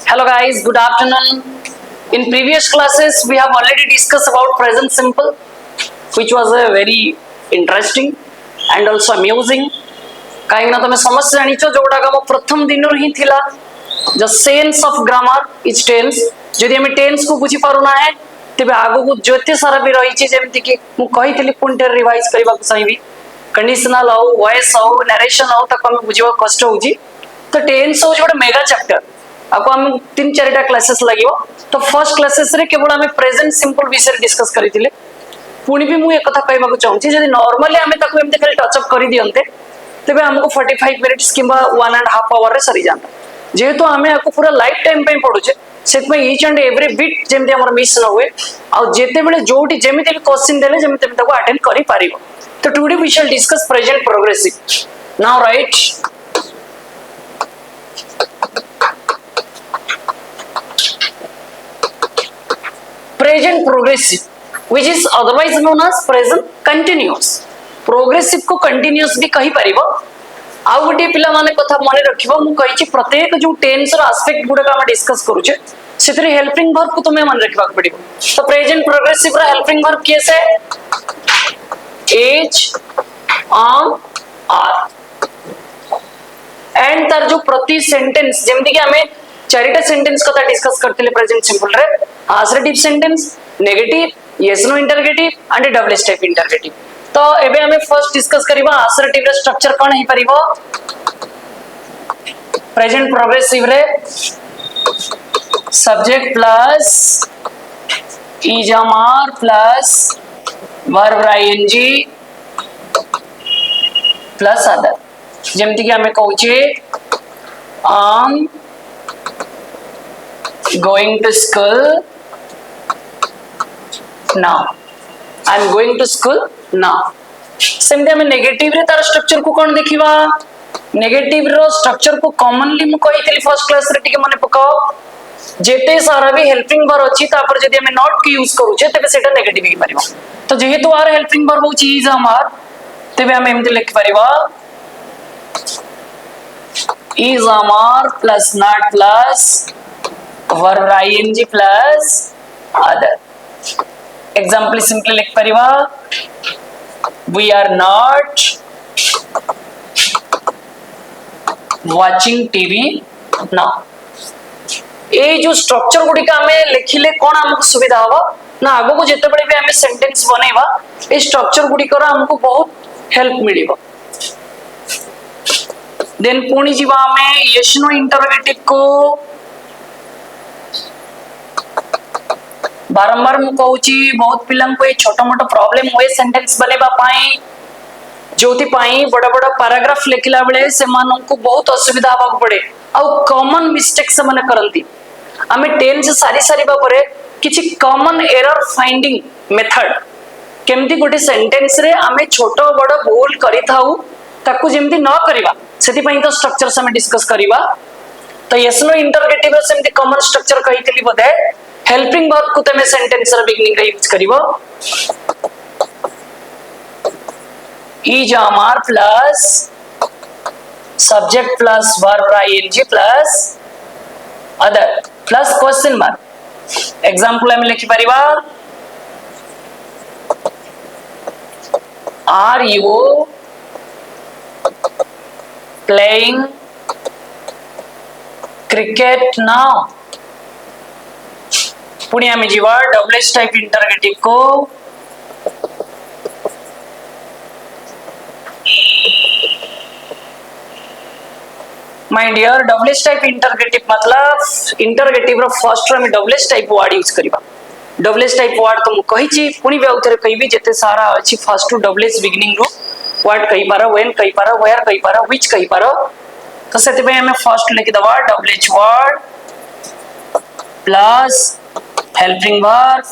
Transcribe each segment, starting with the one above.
Hello guys, good afternoon. In previous classes, we have already discussed about present simple, which was a very interesting and also amusing. कहीं ना तुम्हें समझ जानी चो जोड़ा का वो प्रथम दिन ही थिला the sense of grammar is tense. यदि हमें tense को बुझी पारुना है, तबे आगो को जोते सारा भी रही चीज़ एमती कि मु कही थी पुंटे रिवाइज करी बात सही भी कंडीशनल हो, वॉइस हो, नरेशन हो तक हमें बुझिवा कष्ट होगी. तो टेंस हो जोड़े मेगा चैप्टर आपको हम 3-4टा क्लासेस लगियो. तो फर्स्ट क्लासेस रे केवल हमें प्रेजेंट सिंपल विषय डिस्कस करी थिले. पुणी भी मु एक कथा कहबा को चाहूची जदि नॉर्मली हमें ताको एमते खाली टच अप करी दियंते तबे हमको 45 मिनिट्स किंबा 1.5 आवर रे सरी जाता. जेहेतु हमें आपको पूरा लाइफ टाइम पे पढुचे सेत में ईच एंड एवरी बिट जेमते हमर मिस न हुए आ जेते बेले जोटी जेमिते भी क्वेश्चन देले जेमिते ताको अटेंड करी पारिबो. तो today we shall discuss present progressive. Now right present progressive which is otherwise known as present continuous. Progressive को कंटिन्यूअस भी कहि परिबो. आ गोटे पिला माने कथा मने रखिबो मु कहिछि प्रत्येक जो टेंस रो एस्पेक्ट गुडा का हम डिस्कस करूचे सेतरे हेल्पिंग वर्ब को तुमे मन रखिबा पड़िबो. तो प्रेजेंट प्रोग्रेसिव रो हेल्पिंग वर्ब केसे एज ऑन आर एंड तार जो प्रति सेंटेंस जेमति कि हमें चारिटा सेंटेंस कथा डिस्कस करथिले प्रेजेंट सिंपल रे assertive sentence negative yes no interrogative and double type interrogative. तो एबे हमें फर्स्ट डिस्कस करबा आसरेटिव रे स्ट्रक्चर कोन हे परिबो प्रेजेंट प्रोग्रेसिव रे subject plus is am are plus verb ING plus other. जेमति कि हमें कहूचे आम going to school now. I am going to school now. सेमते हमें नेगेटिव रे तार स्ट्रक्चर को कोन देखिबा नेगेटिव रो स्ट्रक्चर को कॉमनली मु कहितली फर्स्ट क्लास रे टिके मने पकाओ जेते सारा भी हेल्पिंग वर्ब अछि तापर जदि हमें नॉट की यूज करूचे तबे सेटा नेगेटिव ही परिबा. तो जेहेतु आर हेल्पिंग वर्ब होछि इज हमार तबे हम एमते लिख परिबा इज हमार plus not plus verb ing plus other. Example simply लिख परिवा we are not watching TV now. ए जो स्ट्रक्चर गुडी का हमें लिखिले कोन हमको सुविधा होबा ना आगो को जेते बडे भी हमें सेंटेंस बनेबा ए स्ट्रक्चर गुडी कर हमको बहुत हेल्प मिलिबो. देन पुणी जीवा हमें यस नो इंटरोगेटिव को बारंबार मु कहूची बहुत पिलंग को छोटा मोटा प्रॉब्लम होए सेंटेंस बनेबा पाई जोति पाई बड़ा बड़ा पैराग्राफ लिखला बेले से मानन को बहुत असुविधा आबा पड़े आ कॉमन मिस्टेक से माने करंती. हमें टेंस सारी सारी बापरे किछि कॉमन एरर फाइंडिंग मेथड केमती गोटे सेंटेंस रे हमें छोटो बड़ भूल करि थाउ ताकू जेमती न करिवा सेति पई तो स्ट्रक्चर से हमें डिस्कस करिवा. तो यस नो इंटरगेटिव सेमती कॉमन स्ट्रक्चर कहितली बदे हेल्पिंग वर्ब को तमे सेंटेंस रे बिगिनिंग रे यूज करिवो is are plus subject plus verb ING plus other plus question mark. Example हम लिखि परिवा are you playing cricket now. पुणी हमें जीवा डबल टाइप इंटरगेटिव को my dear double type interrogative मतलब इंटरगेटिव रो फर्स्ट रो में डबल टाइप वर्ड यूज करिबा. डबल टाइप वर्ड तो मु कहिची पुणी बे उतरे कहबी जेते सारा अछि फर्स्ट टू डबल बिगिनिंग रो वर्ड कहि पारो व्हेन कहि पारो वेयर कहि पारो व्हिच कहि पारो. तो सेते पे हमें फर्स्ट लिख दवा double word plus helping verb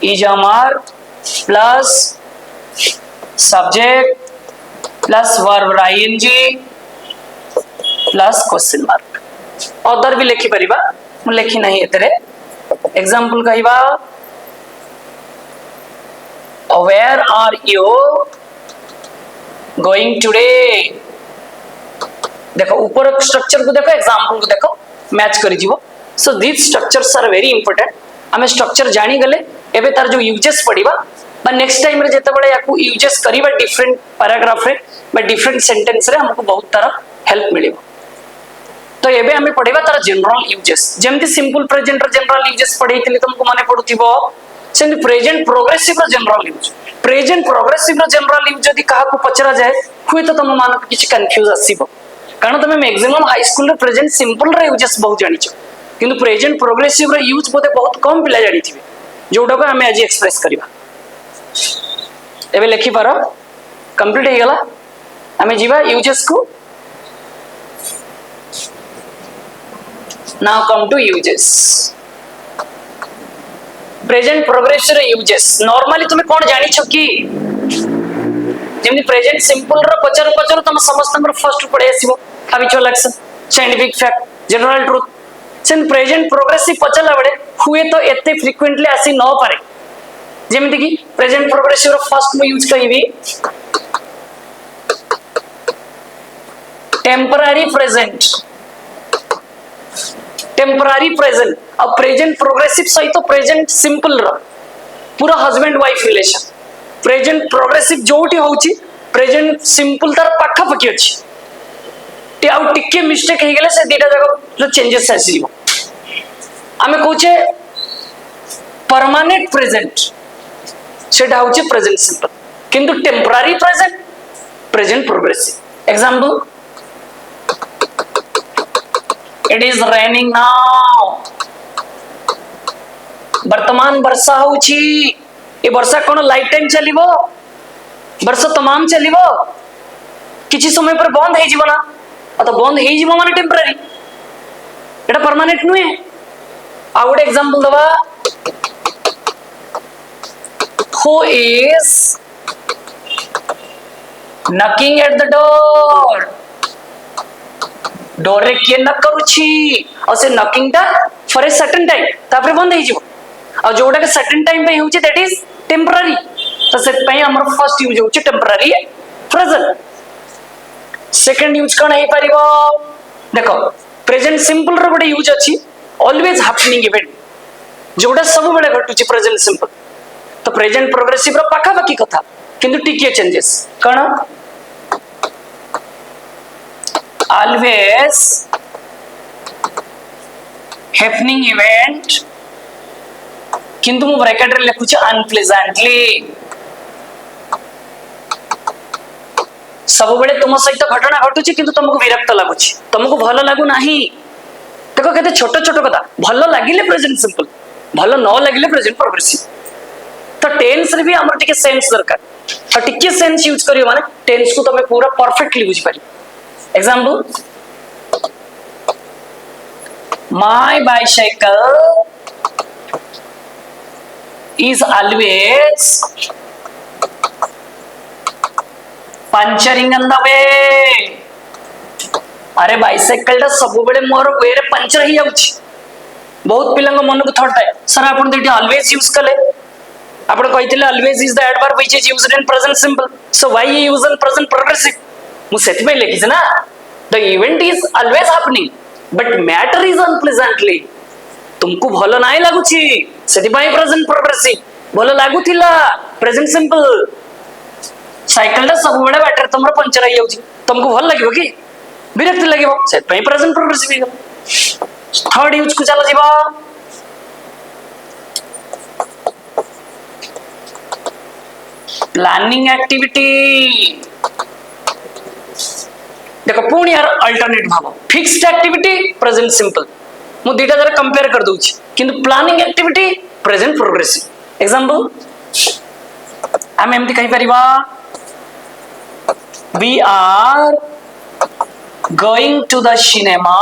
is amar plus subject plus verb ing plus question mark. Other भी लिखि परिबा मु लिखि नहीं एतरे. एग्जांपल कहिबा where are you going today. देखो ऊपर स्ट्रक्चर को देखो एग्जांपल को देखो मैच करि जीवो so this structures are very important आमे स्ट्रक्चर जानी गले एबे तार जो यूजेस पड़िबा बा नेक्स्ट टाइम रे जेते बळे याकू यूजेस करिबा डिफरेंट पैराग्राफ रे बा डिफरेंट सेंटेंस रे हमको बहुत तारा हेल्प मिलिबो तो एबे हमें पढ़िबा तार जनरल यूजेस जेमति सिंपल प्रेजेंट रे जनरल यूजेस पढैतिली तुमको माने पडुथिबो सेमति प्रेजेंट प्रोग्रेसिव रे जनरल यूज प्रेजेंट प्रोग्रेसिव रे जनरल यूज जदी काहा को पचरा जाए हुए तो तुम मान किछि कंफ्यूज आसीबो कारण तुम मैक्सिमम हाई स्कूल रे प्रेजेंट सिंपल रे यूजेस बहुत जानिछो किंतु प्रेजेंट प्रोग्रेसिव रे यूज बोते बहुत कम पिला जानिथिबे जोडा को हमें आज एक्सप्रेस करिबा एबे लिखि पारो कंप्लीट हे गेला हमें जीवा यूजेस को now come to uses present progressive रे यूजेस नॉर्मली तुम कोन जानिछो कि जेमि प्रेजेंट सिंपल रो पचर पचर तुम समस्त फर्स्ट पड़े आसीबो habitual action scientific fact general truth सेन प्रेजेंट प्रोग्रेसिव पचला बड़े हुए तो एते फ्रीक्वेंटली आसी न पारे जेमिति कि प्रेजेंट प्रोग्रेसिव रो फर्स्ट में यूज करिबी टेम्पररी प्रेजेंट अब प्रेजेंट प्रोग्रेसिव सहित तो प्रेजेंट सिंपल रो पूरा husband wife relation present progressive जोटी होउची प्रेजेंट सिंपल तार पाखा पकी अछि टे आउ टिके मिस्टेक हे गेले से डेटा जगह चेंजेस आसी जीवो आमे कहूचे परमानेंट प्रेजेंट सेटा होउची प्रेजेंट सिंपल किंतु temporary present progressive example it is raining now वर्तमान वर्षा होउची ए वर्षा कोन लाइफ टाइम चलिबो वर्ष तमाम चलिबो किछि समय पर बंद हे जीवना तो बंद हे जीवो माने टेम्पररी एटा परमानेंट नुए आ गुड एग्जांपल दबा who is knocking at the door door रे के नक करूची और से नॉकिंग ता फॉर ए सर्टेन टाइम तापर बंद हे जीवो और जोडा के सर्टेन टाइम पे होची दैट इज टेम्पररी तो से पई हमर फर्स्ट यूज होची टेम्पररी प्रेजेंट सेकंड यूज कोन हे परिबो देखो प्रेजेंट सिंपल रो बडे यूज अछि ऑलवेज हैपनिंग इवेंट जोडा सब बडे घटुची प्रेजेंट सिंपल तो प्रेजेंट प्रोग्रेसिव रो पाखा बाकी कथा किंतु टिके चेंजेस कोन ऑलवेज हैपनिंग इवेंट किंतु मु ब्रैकेट रे लिखुची अनप्लेजेंटली सब बेले तुम सहित घटना घटुची किंतु तुमको विरक्त लागुची तुमको भलो लागु नाही देखो केते छोट छोट कथा भलो लागिले प्रेजेंट सिंपल भलो न लागिले प्रेजेंट प्रोग्रेसिव तो टेंस रे भी हमर टिके सेंस दरकार तो टिके सेंस यूज करियो माने टेंस को तमे पूरा परफेक्टली बुझ पारी example my bicycle is always puncturing on the way अरे बाइसाइकिल ता सब बेले मोर वे रे पंचर ही जाउची बहुत पिलंग मन को थॉट है सर आपण देटी ऑलवेज यूज कले आपण कहितले always is the adverb which is used in present simple so why you use in present progressive मु सेति पे लिखिस ना the event is always happening but matter is unpleasantly तुमको भलो नाही लागुची सेति पई प्रेजेंट प्रोग्रेसिव भलो लागुथिला प्रेजेंट सिंपल साइकिल दा सब बेले बैटरी तमरो पंचर आइ जाउची तुमको भल लागिबो कि विरक्ति लागिबो सेति पई प्रेजेंट प्रोग्रेसिव थर्ड यूज को चला जीवा प्लानिंग एक्टिविटी देखो पुणी यार अल्टरनेट भाव फिक्स्ड एक्टिविटी प्रेजेंट सिंपल मु दुटा जरा कंपेयर कर दूची किंतु planning activity present progressive example हम एमती कहि परिबा we are going to the cinema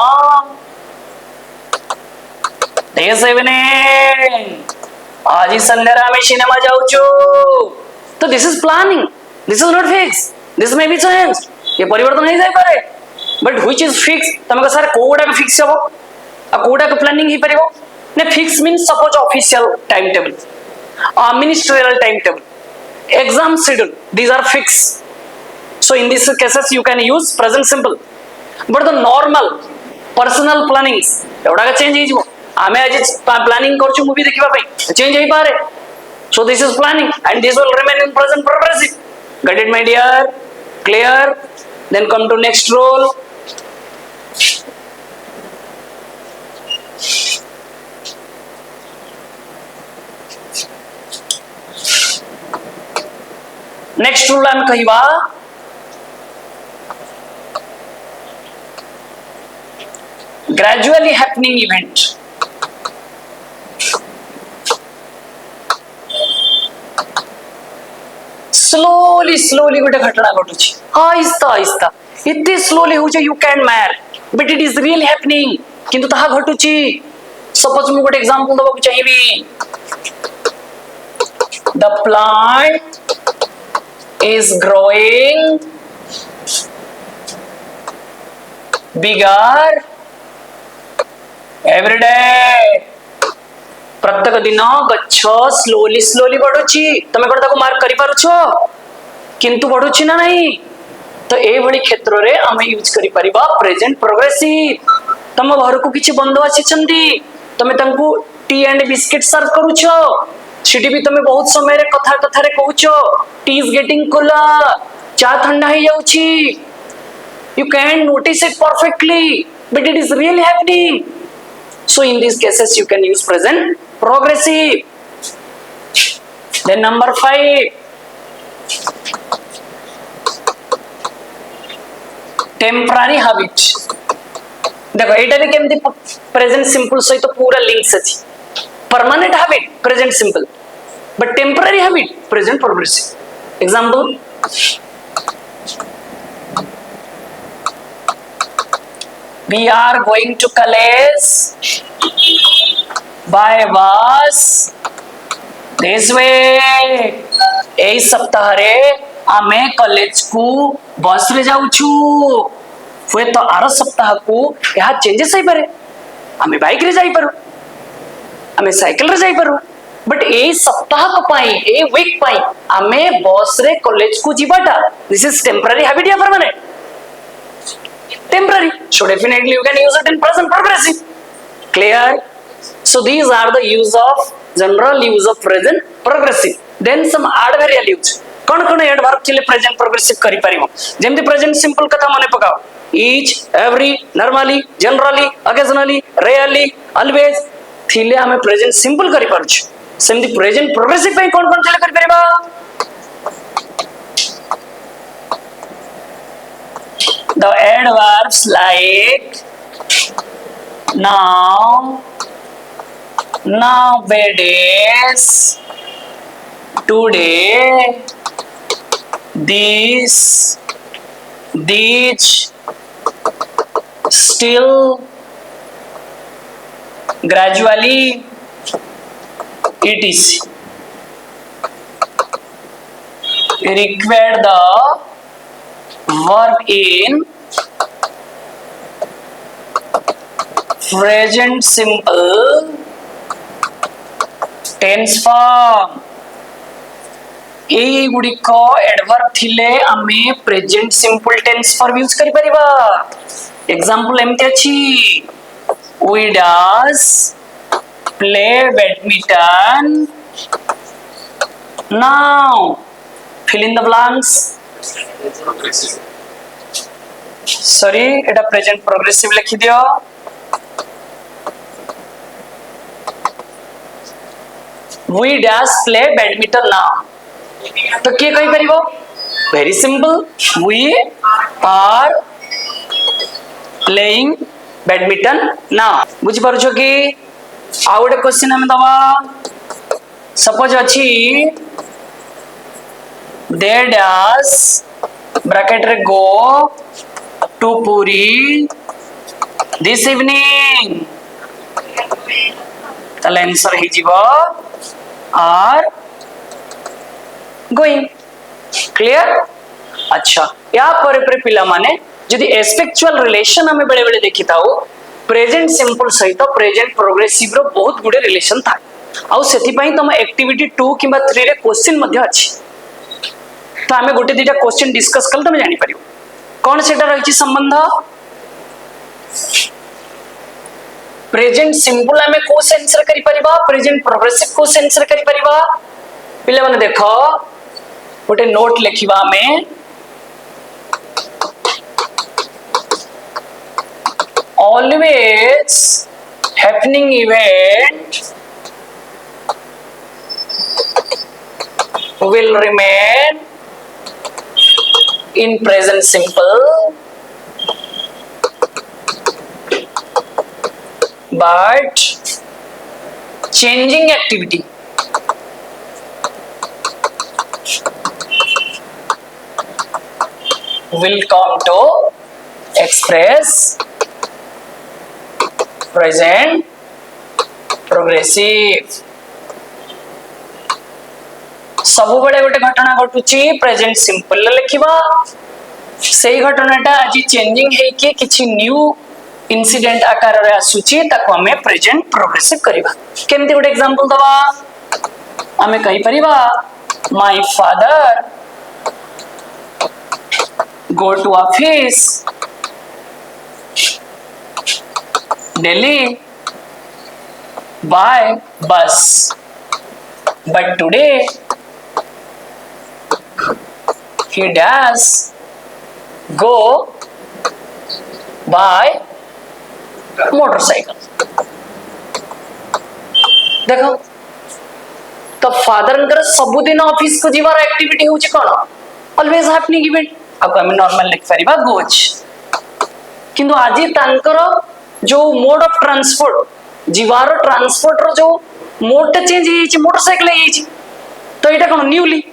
this evening आज ही संध्यारा में सिनेमा जाउचो तो this is planning this is not fix this may be changed ये परिवर्तन नहीं जाय पारे बट व्हिच इज फिक्स तमका सर कोडा फिक्स हबो आ कोडा का प्लानिंग ही परिबो ने fix means suppose official time table ministerial time table exam schedule these are fixed so in these cases you can use present simple but the normal personal planning एवढा चेंज हो आमे आज प्लानिंग करछु मूवी देखिबा पई change होई पारे so this is planning and this will remain in present progressive get it my dear clear then come to next role next rule आम कहवा ग्रेजुअली हैपनिंग इवेंट स्लोली गोटे घटना घटुची आहिस्ता आहिस्ता इतने स्लोली हो यू कैन मैर but it is really happening किंतु ताहा घटुची सपोज मु गोटे एग्जांपल दबा चाहिए the plant is growing bigger every day प्रत्येक दिन गच्छ स्लोली बढ़ुची तमे कोन ताको मार्क करि पारुछो किंतु बढ़ुची ना नहीं तो ए भली क्षेत्र रे हम यूज करि परिबा प्रेजेंट प्रोग्रेसिव तम घर को किछि बंधु आछिछंती तमे तंकु टी एंड बिस्किट सर्व करूछो सिटी भी तमे बहुत समय रे कथा रे कहूछो टी इज गेटिंग कूलर चा ठंडा ही जाउची you can notice it perfectly but it is really happening so in these cases you can use present progressive then number 5 temporary habit देखो एटा भी केमती प्रेजेंट सिंपल सहित तो पूरा लिंक्स अछि permanent habit present simple but temporary habit present progressive example we are going to college by bus this way ए सप्ताह रे आमे कॉलेज को बस रे जाउछु हुए तो आर सप्ताह को यह चेंजेस होई पारे आमे बाइक रे जाई पारू आमे साइकिल रे जाई पारू बट ए सप्ताह को पाई ए वीक पाई आमे बस रे कॉलेज को जीवाटा दिस इज टेम्पररी हैबिट या permanent temporary so definitely you can use it in present progressive clear so these are the use of general use of present progressive then some adverbial use कौन adverb चले present progressive करि परिबो जेमति present simple कथा मने पकाओ each every normally generally occasionally rarely always थिले हमें present simple करि परछु सेमति present progressive पे कौन चले करि परिबा the adverbs like now nowadays today this these still gradually it is require the verb in present simple tense form ए गुडी को adverb थिले आमे present simple tense form use करि परिबा एग्जांपल एमते अछि we does play badminton now fill in the blanks sorry एटा present progressive लिखि दियो we dash play badminton now तो के कहि परिबो very simple we are playing badminton now बुझि परछो कि आ गोटे क्वेश्चन हम दबा सपोज अछि दे डैश ब्रैकेट रे गो टू पूरी दिस इवनिंग तले आंसर हे जीवो आर गोइंग क्लियर अच्छा या पर पिला माने जदि एस्पेक्चुअल रिलेशन हमें बेले बेले देखि ताऊ प्रेजेंट सिंपल सहित प्रेजेंट प्रोग्रेसिव रो बहुत गुडे रिलेशन था आउ सेति पई तम एक्टिविटी 2 किबा 3 रे क्वेश्चन मध्ये अछि तो हमें गोटे दिटा क्वेश्चन डिस्कस कल तमे जानि परियो कोन सेटा रहिछि संबंध प्रेजेंट सिंपल आमे को सेंस रे करि परिबा प्रेजेंट प्रोग्रेसिव को सेंस रे करि परिबा पिले माने देखो गोटे नोट लिखिबा में always happening event will remain in present simple but changing activity will come to express present progressive सब बड़े गोटे घटना घटुची प्रेजेंट सिंपल लिखिबा सेही घटनाटा आज चेंजिंग है कि किछि न्यू इंसिडेंट आकार रे आसुची ताको हमें प्रेजेंट प्रोग्रेसिव करिबा केमति गोटे एग्जांपल दबा हमें कहि परिबा my father go to office daily by bus but today he does go by motorcycle देखो तो फादर सबुदिन ऑफिस को जीवार एक्टिविटी होची कोन ऑलवेज हैपनिंग इवेंट अब हमें नॉर्मल लिख परिबा गोज किंतु आज तांकर जो मोड ऑफ ट्रांसपोर्ट जीवार ट्रांसपोर्ट रो जो मोड टा चेंज हे छि मोटरसाइकिल हे छि तो एटा कोन न्यूली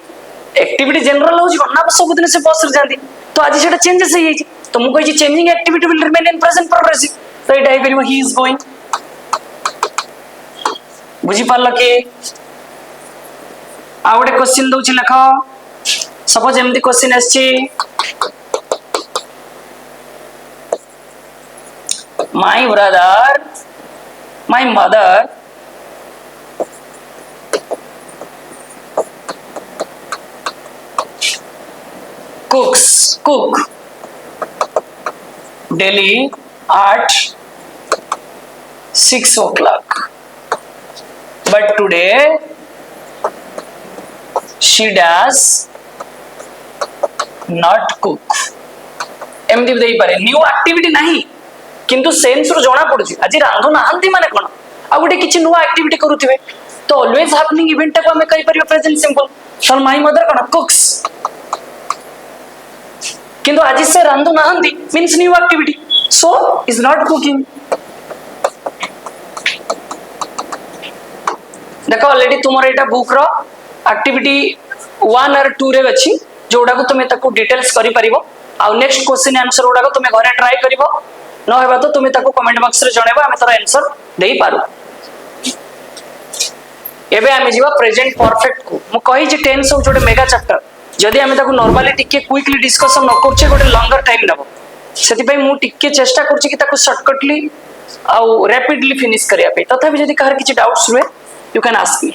एक्टिविटी जनरल हो छि कोन ना सब दिन से बस रे जांदी तो आज सेटा चेंजेस हे छि तो मु कहि छि changing activity will remain in present progressive तो एटा हे परिबा ही इज गोइंग बुझी पारल के आ गोटे क्वेश्चन दउ छि लेखो सपोज एमती क्वेश्चन आछि my brother my mother cook daily at 6 o'clock but today she does not cook एमती देई पारे न्यू एक्टिविटी नहीं किंतु सेंस रो जणा पडुची आज रांधो नाहंती माने कोन आ गुटे किछि नुवा एक्टिविटी करूथिबे तो ऑलवेज हैपनिंग इवेंट को हमें कहि परियो present simple sir my mother कोन कुक्स किंतु आज से रांधो नाहंती means new activity so is not cooking देखो ऑलरेडी तुमर एटा बुक रो एक्टिविटी 1 और 2 रे अछि जोडा को तुमे ताको डिटेल्स करि परिबो आ नेक्स्ट क्वेश्चन आंसर ओडा को तुमे घरे ट्राई करिवो न हेबा तो तुमे ताको कमेंट बॉक्स रे जणेबो आमे तार आंसर देई पारू एबे आमे जीवा प्रेजेंट परफेक्ट को मु कहि जे टेंस हो जोटे मेगा चैप्टर जदी आमे ताको नॉर्मली टिके क्विकली डिस्कशन न करछे गोटे लॉन्गर टाइम नबो सेति पई मु टिके चेष्टा करछि कि ताको शॉर्टकटली आ रैपिडली फिनिश करिया पे तथापि जदी कहर किछि डाउट्स हुए यू कैन आस्क मी